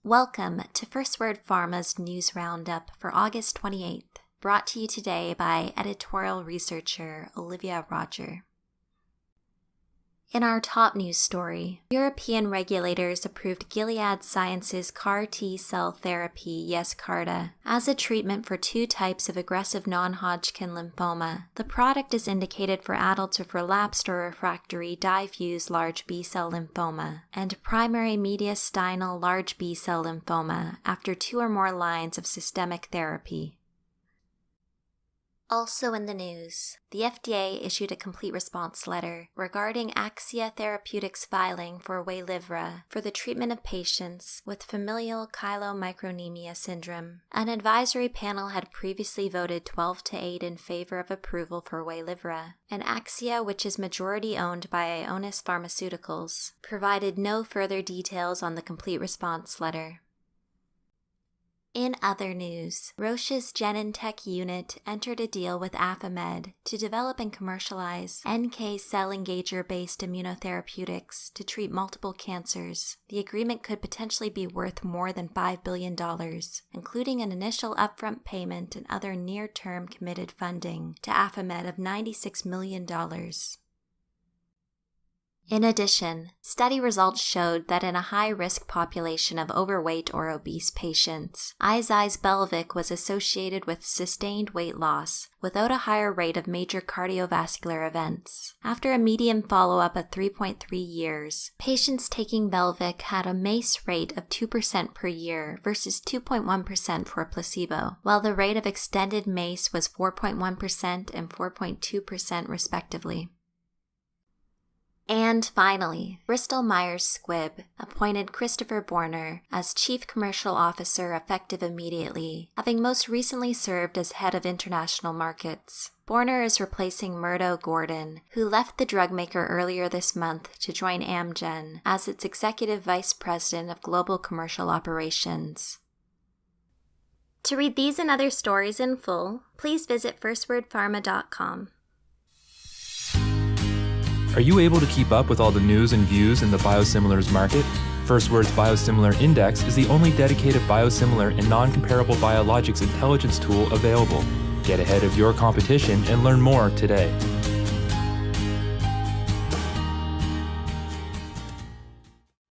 Welcome to FirstWord Pharma's News Roundup for August 28th, brought to you today by editorial researcher Olivia Roger. In our top news story, European regulators approved Gilead Sciences' CAR T-cell therapy Yescarta as a treatment for two types of aggressive non-Hodgkin lymphoma. The product is indicated for adults with relapsed or refractory diffuse large B-cell lymphoma and primary mediastinal large B-cell lymphoma after 2 or more lines of systemic therapy. Also in the news, the FDA issued a complete response letter regarding Akcea Therapeutics' filing for Waylivra for the treatment of patients with familial chylomicronemia syndrome. An advisory panel had previously voted 12-8 in favor of approval for Waylivra, and Akcea, which is majority owned by Ionis Pharmaceuticals, provided no further details on the complete response letter. In other news, Roche's Genentech unit entered a deal with Affimed to develop and commercialize NK cell engager-based immunotherapeutics to treat multiple cancers. The agreement could potentially be worth more than $5 billion, including an initial upfront payment and other near-term committed funding to Affimed of $96 million. In addition, study results showed that in a high-risk population of overweight or obese patients, Eisai's Belviq was associated with sustained weight loss without a higher rate of major cardiovascular events. After a median follow-up of 3.3 years, patients taking Belviq had a MACE rate of 2% per year versus 2.1% for placebo, while the rate of extended MACE was 4.1% and 4.2% respectively. And finally, Bristol-Myers Squibb appointed Christopher Boerner as Chief Commercial Officer effective immediately, having most recently served as Head of International Markets. Boerner is replacing Murdo Gordon, who left the drug maker earlier this month to join Amgen as its Executive Vice President of Global Commercial Operations. To read these and other stories in full, please visit firstwordpharma.com. Are you able to keep up with all the news and views in the biosimilars market? FirstWord's Biosimilar Index is the only dedicated biosimilar and non-comparable biologics intelligence tool available. Get ahead of your competition and learn more today.